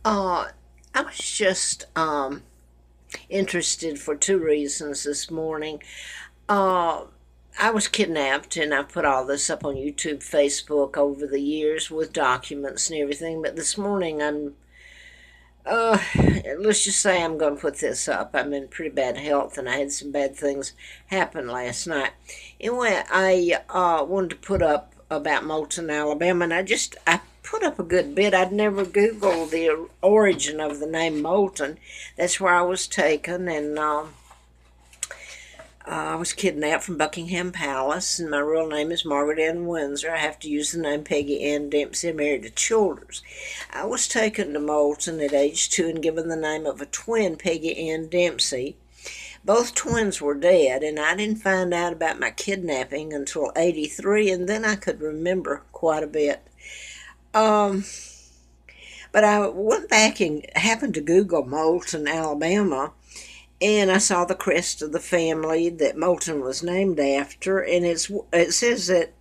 Uh, I was just interested for two reasons this morning. Uh, I was kidnapped, and I've put all this up on YouTube, Facebook over the years with documents and everything. But this morning, uh, let's just say I'm going to put this up. I'm in pretty bad health, and I had some bad things happen last night. Anyway, I wanted to put up about Moulton, Alabama, and I put up a good bit. I'd never Googled the origin of the name Moulton. That's where I was taken, and I was kidnapped from Buckingham Palace, and my real name is Margaret Ann Windsor. I have to use the name Peggy Ann Dempsey. I'm married to Childers. I was taken to Moulton at age 2 and given the name of a twin, Peggy Ann Dempsey. Both twins were dead, and I didn't find out about my kidnapping until '83, and then I could remember quite a bit. Um, but I went back and happened to Google Moulton, Alabama, and I saw the crest of the family that Moulton was named after, and it says that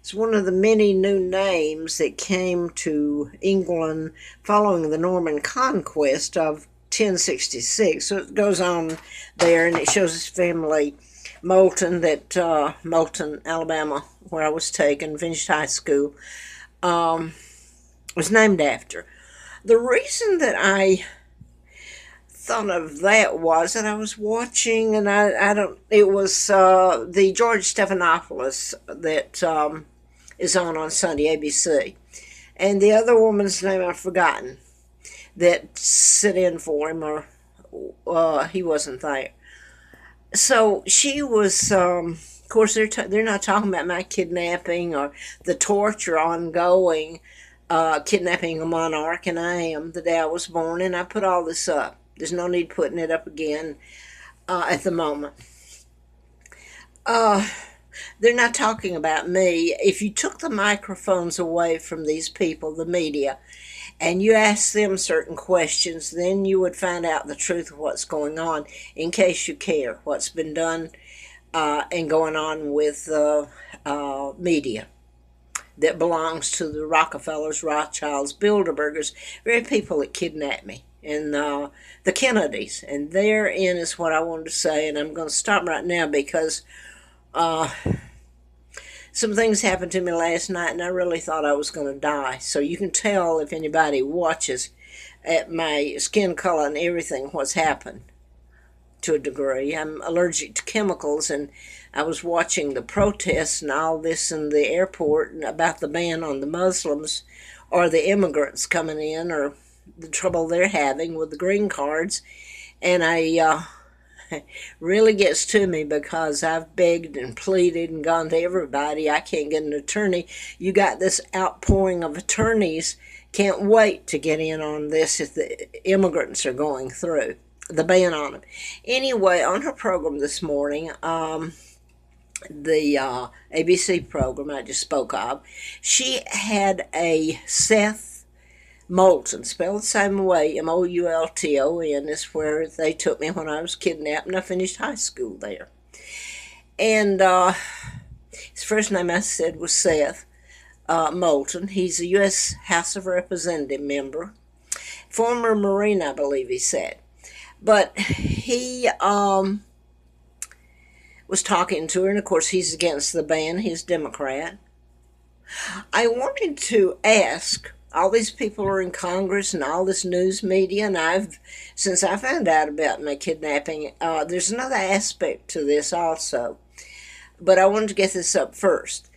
it's one of the many new names that came to England following the Norman conquest of 1066. So it goes on there, and it shows his family Moulton, Alabama, where I was taken, finished high school, um, was named after. The reason that I thought of that was that I was watching, and I don't, it was the George Stephanopoulos that is on Sunday, ABC. And the other woman's name I've forgotten that sit in for him, or he wasn't there. So she was, of course, they're not talking about my kidnapping or the torture ongoing, kidnapping a monarch, and I am the day I was born, and I put all this up. There's no need putting it up again at the moment. Uh, they're not talking about me. If you took the microphones away from these people, the media, and you asked them certain questions, then you would find out the truth of what's going on, in case you care what's been done and going on with media that belongs to the Rockefellers, Rothschilds, Bilderbergers, very people that kidnapped me, and the Kennedys. And therein is what I wanted to say, and I'm going to stop right now because uh, some things happened to me last night, and I really thought I was going to die. So you can tell if anybody watches at my skin color and everything what's happened to a degree. I'm allergic to chemicals, and I was watching the protests and all this in the airport about the ban on the Muslims or the immigrants coming in, or the trouble they're having with the green cards. And really gets to me because I've begged and pleaded and gone to everybody. I can't get an attorney. You got this outpouring of attorneys. Can't wait to get in on this if the immigrants are going through the ban on them. Anyway, on her program this morning, the ABC program I just spoke of, she had a Seth Moulton, spelled the same way, Moulton, is where they took me when I was kidnapped, and I finished high school there. And his first name, I said, was Seth Moulton. He's a U.S. House of Representative member, former Marine, I believe he said. But he was talking to her, and of course he's against the ban. He's Democrat. I wanted to ask, all these people are in Congress and all this news media, and since I found out about my kidnapping, there's another aspect to this also. But I wanted to get this up first.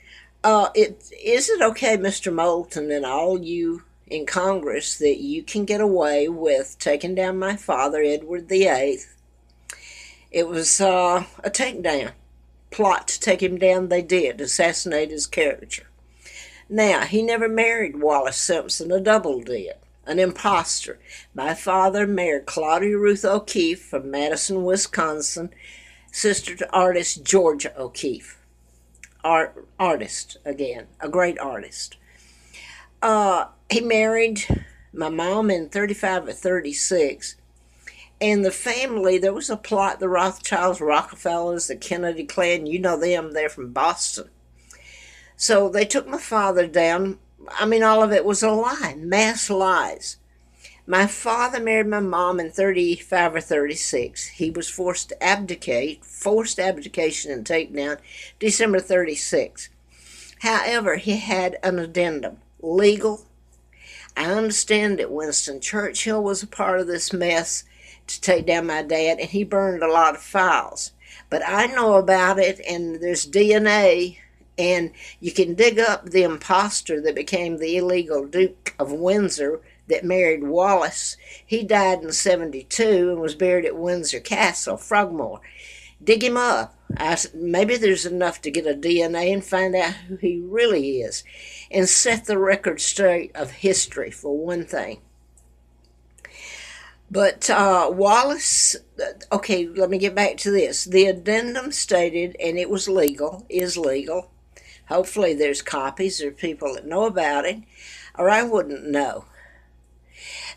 Is it okay, Mr. Moulton, and all you in Congress, that you can get away with taking down my father, Edward VIII? It was a takedown plot to take him down. They did assassinate his character. Now, he never married Wallace Simpson, a double did, an impostor. My father married Claudia Ruth O'Keefe from Madison, Wisconsin, sister to artist Georgia O'Keefe. Artist, again, a great artist. He married my mom in 35 or 36. And the family, there was a plot, the Rothschilds, Rockefellers, the Kennedy clan, you know them, they're from Boston. So they took my father down I mean, all of it was a lie, mass lies. My father married my mom in 35 or 36. He was forced to abdicate, forced abdication and takedown, December 36. However, he had an addendum, legal. I understand that Winston Churchill was a part of this mess to take down my dad, and he burned a lot of files. But I know about it, and there's DNA, and you can dig up the imposter that became the illegal Duke of Windsor that married Wallace. He died in 72 and was buried at Windsor Castle, Frogmore. Dig him up. Maybe there's enough to get a DNA and find out who he really is and set the record straight of history, for one thing. But Wallace, okay, let me get back to this. The addendum stated, and it was legal, is legal. Hopefully there's copies or people that know about it, or I wouldn't know.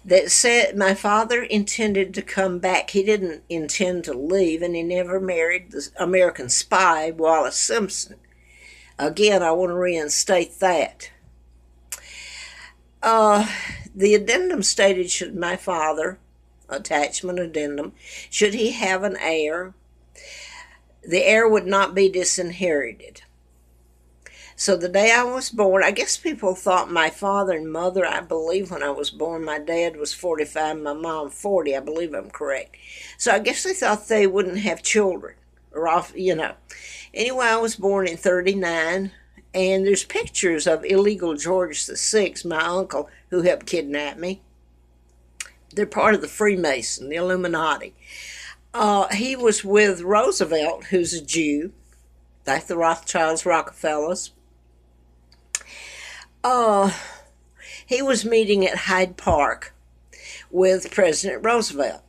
That said my father intended to come back. He didn't intend to leave, and he never married the American spy, Wallace Simpson. Again, I want to reinstate that. The addendum stated, should my father, attachment addendum, should he have an heir, the heir would not be disinherited. So the day I was born, I guess people thought my father and mother, I believe when I was born, my dad was 45, my mom 40, I believe I'm correct. So I guess they thought they wouldn't have children, or off, you know. Anyway, I was born in 39, and there's pictures of illegal George VI, my uncle, who helped kidnap me. They're part of the Freemason, the Illuminati. He was with Roosevelt, who's a Jew, like the Rothschilds, Rockefellers. He was meeting at Hyde Park with President Roosevelt,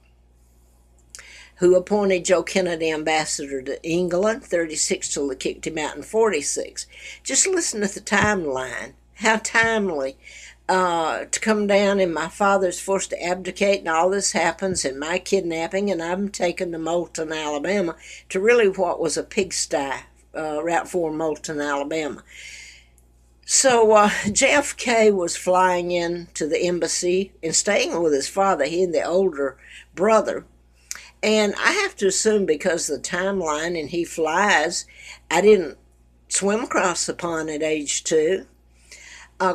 who appointed Joe Kennedy ambassador to England, 36 till they kicked him out in 46. Just listen to the timeline, how timely to come down, and my father's forced to abdicate, and all this happens, and my kidnapping, and I'm taken to Moulton, Alabama, to really what was a pigsty, Route 4, Moulton, Alabama. So JFK was flying in to the embassy and staying with his father, he and the older brother. And I have to assume because of the timeline and he flies, I didn't swim across the pond at age 2.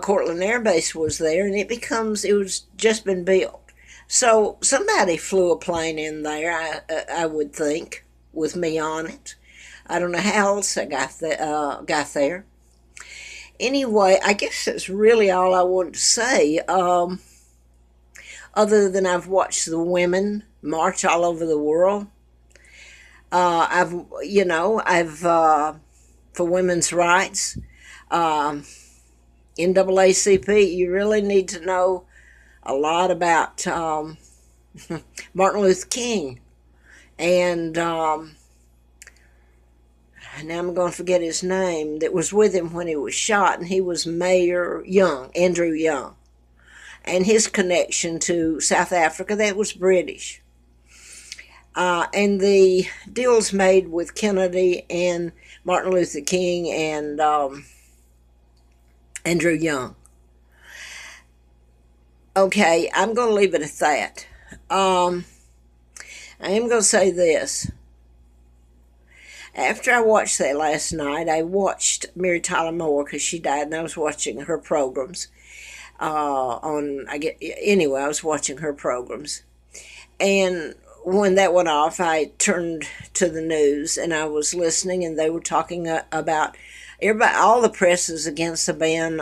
Cortland Air Base was there, and it was just been built. So somebody flew a plane in there, I would think, with me on it. I don't know how else I got there. Anyway, I guess that's really all I wanted to say. Other than I've watched the women march all over the world. I've for women's rights. NAACP, you really need to know a lot about Martin Luther King. And now I'm going to forget his name, that was with him when he was shot, and he was Mayor Young, Andrew Young. And his connection to South Africa, that was British. And the deals made with Kennedy and Martin Luther King and Andrew Young. Okay, I'm going to leave it at that. I am going to say this. After I watched that last night, I watched Mary Tyler Moore because she died, and I was watching her programs. I was watching her programs. And when that went off, I turned to the news, and I was listening, and they were talking about everybody, all the press is against the ban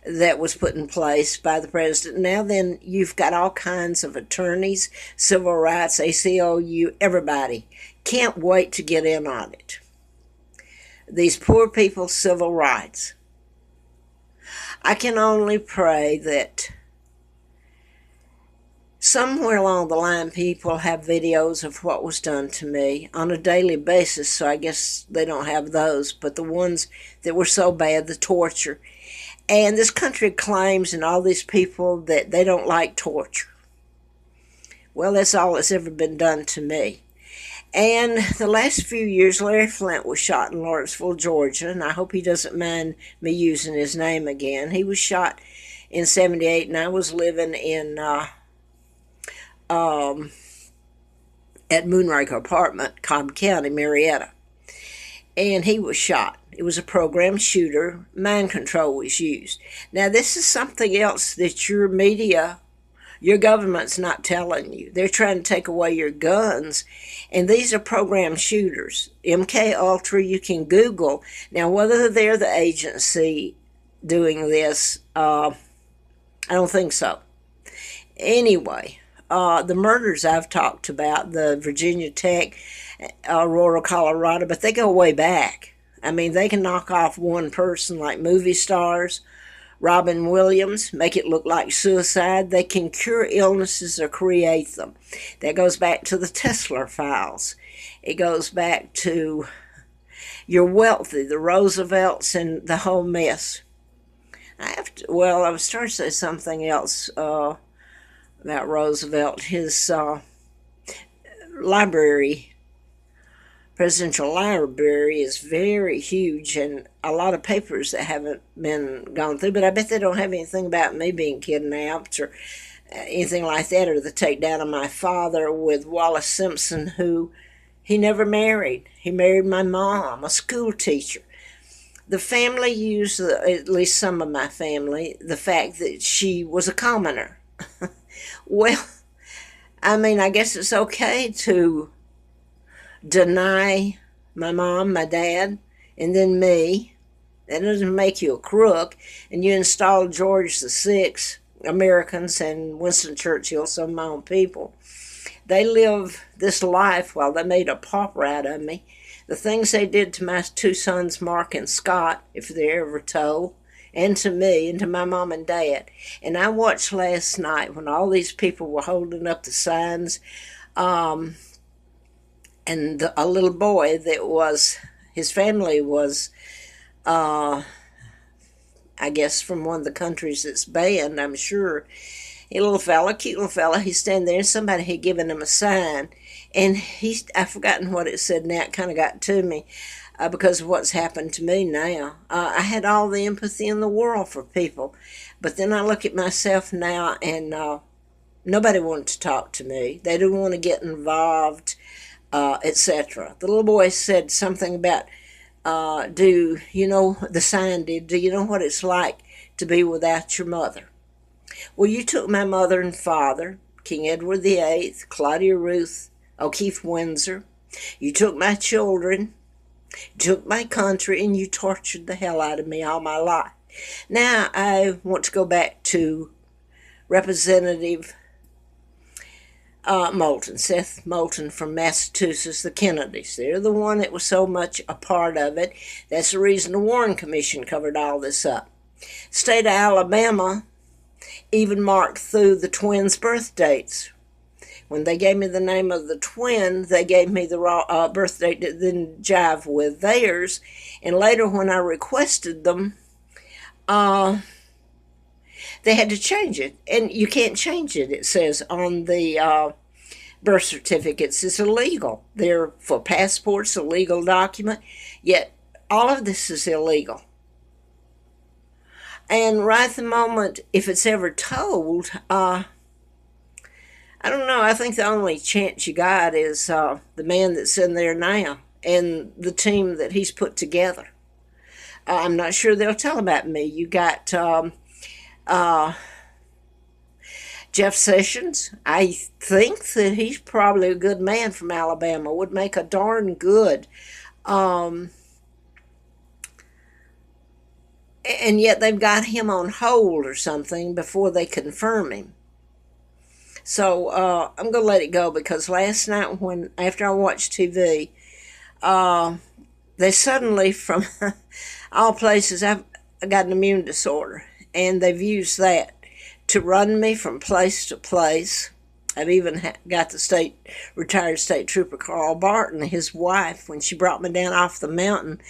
that was put in place by the president. Now then, you've got all kinds of attorneys, civil rights, ACLU, everybody. Can't wait to get in on it. These poor people's civil rights. I can only pray that somewhere along the line people have videos of what was done to me on a daily basis, so I guess they don't have those, but the ones that were so bad, the torture. And this country claims, and all these people, that they don't like torture. Well, that's all that's ever been done to me. And the last few years, Larry Flint was shot in Lawrenceville, Georgia, and I hope he doesn't mind me using his name again. He was shot in '78, and I was living in um, at Moonraker Apartment, Cobb County, Marietta, and he was shot. It was a programmed shooter. Mind control was used. Now, this is something else that your media, your government's not telling you. They're trying to take away your guns, and these are programmed shooters. MK Ultra, you can Google. Now, whether they're the agency doing this, I don't think so. Anyway, the murders I've talked about, the Virginia Tech, Aurora, Colorado, but they go way back. I mean, they can knock off one person like movie stars, Robin Williams, make it look like suicide. They can cure illnesses or create them. That goes back to the Tesla files. It goes back to your wealthy, the Roosevelts, and the whole mess. I was trying to say something else about Roosevelt. His library, presidential library, is very huge, and a lot of papers that haven't been gone through, but I bet they don't have anything about me being kidnapped or anything like that, or the takedown of my father with Wallace Simpson, who he never married. He married my mom, a school teacher. The family used, at least some of my family, the fact that she was a commoner. Well, I mean, I guess it's okay to deny my mom, my dad, and then me. That doesn't make you a crook. And you install George VI, Americans, and Winston Churchill, some of my own people. They live this life while they made a pauper out of me. The things they did to my two sons, Mark and Scott, if they're ever told, and to me, and to my mom and dad. And I watched last night when all these people were holding up the signs, and a little boy that was, his family was, I guess from one of the countries that's banned, I'm sure. A little fella, cute little fella, he's standing there, and somebody had given him a sign, and I've forgotten what it said now. It kind of got to me because of what's happened to me now. I had all the empathy in the world for people, but then I look at myself now, and nobody wanted to talk to me. They didn't want to get involved, etc. The little boy said something about, do you know, the sign did, do you know what it's like to be without your mother? Well, you took my mother and father, King Edward VIII, Claudia Ruth, O'Keefe Windsor. You took my children, took my country, and you tortured the hell out of me all my life. Now I want to go back to Representative Moulton, Seth Moulton from Massachusetts, the Kennedys. They're the one that was so much a part of it. That's the reason the Warren Commission covered all this up. State of Alabama even marked through the twins' birth dates. When they gave me the name of the twin, they gave me the birth date that didn't jive with theirs. And later when I requested them, they had to change it. And you can't change it, it says on the birth certificates. It's illegal. They're for passports, a legal document. Yet all of this is illegal. And right at the moment, if it's ever told, I don't know. I think the only chance you got is the man that's in there now and the team that he's put together. I'm not sure they'll tell about me. You got Jeff Sessions. I think that he's probably a good man from Alabama. Would make a darn good. And yet they've got him on hold or something before they confirm him. So I'm going to let it go, because last night after I watched TV, they suddenly, from all places, I've got an immune disorder, and they've used that to run me from place to place. I've even got the retired state trooper Carl Barton, his wife, when she brought me down off the mountain.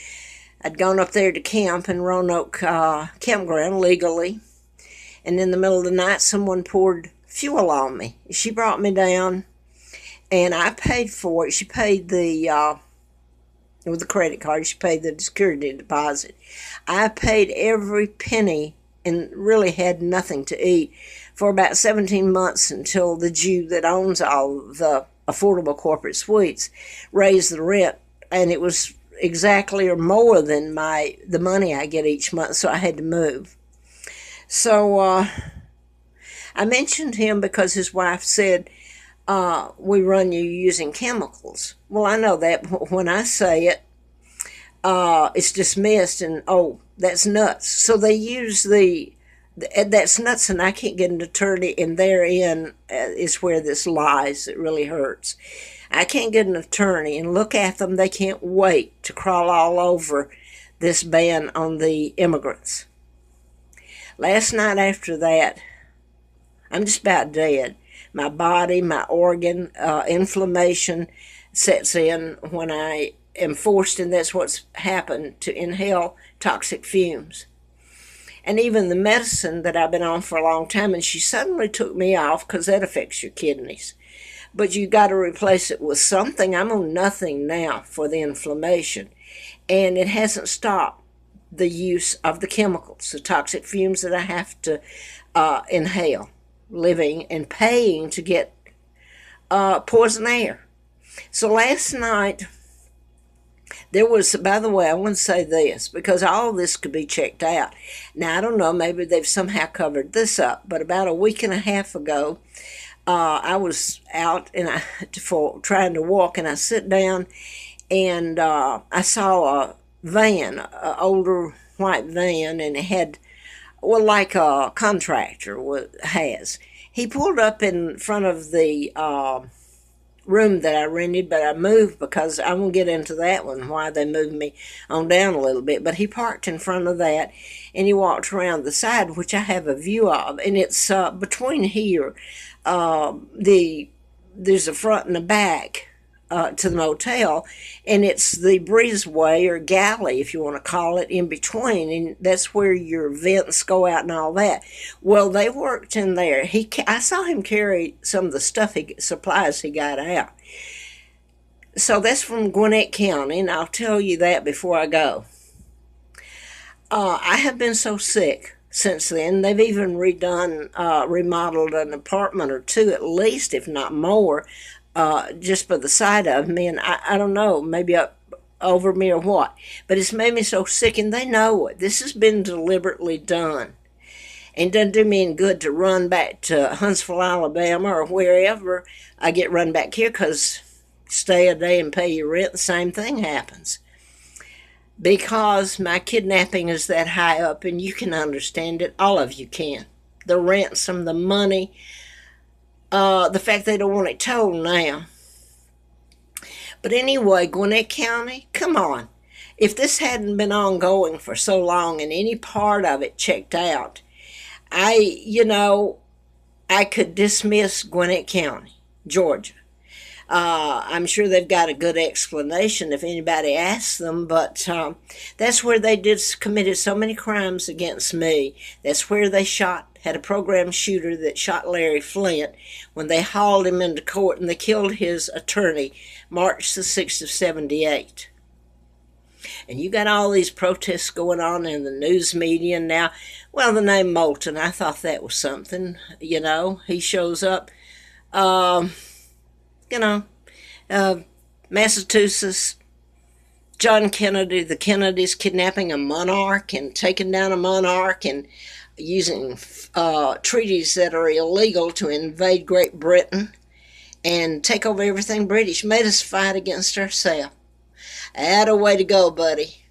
I'd gone up there to camp in Roanoke campground legally, and in the middle of the night, someone poured fuel on me. She brought me down, and I paid for it. She paid with the credit card, she paid the security deposit. I paid every penny and really had nothing to eat for about 17 months until the Jew that owns all the affordable corporate suites raised the rent, and it was exactly or more than the money I get each month, so I had to move. So I mentioned him because his wife said, we run you using chemicals. Well, I know that, but when I say it, it's dismissed and, oh, that's nuts. So they use that's nuts, and I can't get an attorney, and therein is where this lies. It really hurts. I can't get an attorney and look at them. They can't wait to crawl all over this ban on the immigrants. Last night after that, I'm just about dead. My body, my organ, inflammation sets in when I am forced, and that's what's happened, to inhale toxic fumes. And even the medicine that I've been on for a long time, and she suddenly took me off because that affects your kidneys. But you got to replace it with something. I'm on nothing now for the inflammation. And it hasn't stopped the use of the chemicals, the toxic fumes that I have to inhale, living and paying to get poison air. So last night, there was, by the way, I want to say this, because all of this could be checked out. Now, I don't know, maybe they've somehow covered this up, but about a week and a half ago, I was out and trying to walk, and I sit down, and I saw a van, an older white van, and it had, well, like a contractor has. He pulled up in front of the room that I rented, but I moved because I won't get into that one, why they moved me on down a little bit. But he parked in front of that, and he walked around the side, which I have a view of, and it's between here. There's a front and a back to the motel, and it's the breezeway or galley, if you want to call it, in between, and that's where your vents go out and all that. Well, they worked in there. I saw him carry some of the supplies he got out. So that's from Gwinnett County, and I'll tell you that before I go. I have been so sick since then. They've even remodeled an apartment or two at least, if not more, just by the side of me, and I don't know, maybe up over me or what, but it's made me so sick, and they know it. This has been deliberately done, and it doesn't do me any good to run back to Huntsville, Alabama, or wherever I get run back here, because stay a day and pay your rent, the same thing happens. Because my kidnapping is that high up, and you can understand it, all of you can. The ransom, the money, the fact they don't want it told now. But anyway, Gwinnett County, come on. If this hadn't been ongoing for so long and any part of it checked out, I could dismiss Gwinnett County, Georgia. I'm sure they've got a good explanation if anybody asks them, but that's where they committed so many crimes against me. That's where they had a program shooter that shot Larry Flint when they hauled him into court, and they killed his attorney March the 6th of 78. And you got all these protests going on in the news media now. Well, the name Moulton, I thought that was something, he shows up. Massachusetts, John Kennedy, the Kennedys kidnapping a monarch and taking down a monarch and using treaties that are illegal to invade Great Britain and take over everything British, made us fight against ourselves. Atta way to go, buddy.